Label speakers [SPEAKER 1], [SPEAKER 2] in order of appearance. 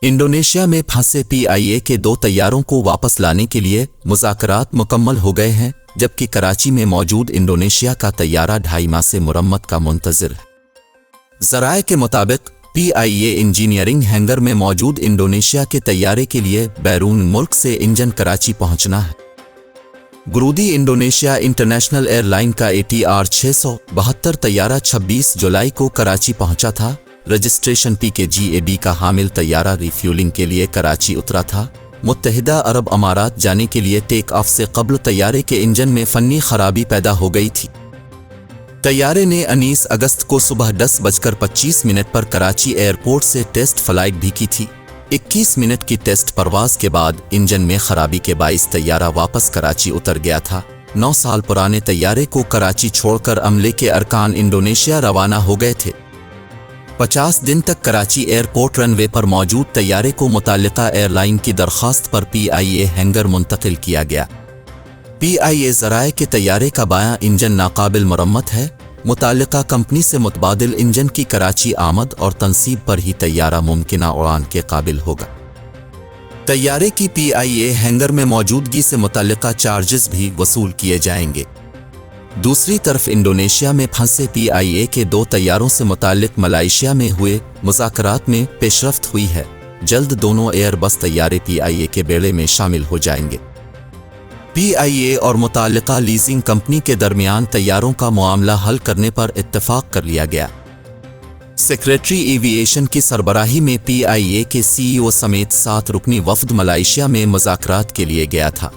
[SPEAKER 1] Indonesia में फंसे PIA के 2 तैयारों को वापस लाने के लिए मुज़ाकरात मुकम्मल हो गए हैं, जबकि कराची में मौजूद इंडोनेशिया का तैयारा 2.5 माह से मुरम्मत का मुंतज़िर है। ज़राए के मुताबिक PIA इंजीनियरिंग हैंगर में मौजूद इंडोनेशिया के तैयारे के लिए बैरून मुल्क से इंजन कराची पहुंचना है। गुरूदी इंडोनेशिया इंटरनेशनल एयरलाइन का ATR 672 तैयारा 26 जुलाई को कराची पहुंचा था। रजिस्ट्रेशन PKGAB का हामिल तैयारा रिफ्यूलिंग के लिए कराची उतरा था। मुत्तहिदा अरब अमारात जाने के लिए टेक ऑफ से कब्ल तैयारे के इंजन में फन्नी खराबी पैदा हो गई थी। तैयारे ने 19 अगस्त को सुबह 10:25 पर कराची एयरपोर्ट से टेस्ट फ्लाइट भी की थी। 21 मिनट की टेस्ट परवाज के बाद इंजन में खराबी के बाइस तैयारा वापस कराची उतर गया था। 9 साल पुराने तैयारे को कराची छोड़कर अमले के अरकान इंडोनेशिया रवाना हो गए थे। 50 दिन तक कराची एयरपोर्ट रनवे पर मौजूद तैयारे को मुतालिका एयरलाइन की दरख्वास्त पर PIA हैंगर मुंतकिल किया गया। PIA ज़राए के तैयारे का बायां इंजन नाकाबिल मरम्मत है। मुतालिका कंपनी से मुतबादिल इंजन की कराची आमद और तनसीब पर ही तैयारा मुमकिना उड़ान के काबिल होगा। तैयारे की PIA हैंगर में मौजूदगी से मुतालिका चार्जेस भी वसूल किए जाएंगे। दूसरी तरफ इंडोनेशिया में फंसे PIA के 2 तैयारों से मुताल्लिक मलाइशिया में हुए मुज़ाकरात में पेशरफ्त हुई है। जल्द दोनों एयरबस तैयारे PIA के बेड़े में शामिल हो जाएंगे। PIA और मुताल्लिका लीजिंग कंपनी के दरमियान तैयारों का मामला हल करने पर इत्तफाक कर लिया गया। सेक्रेटरी एविएशन की सरबराही में PIA के CEO समेत 7 रुकनी वफ़द मलाइशिया में मुज़ाकरात के लिए गया था।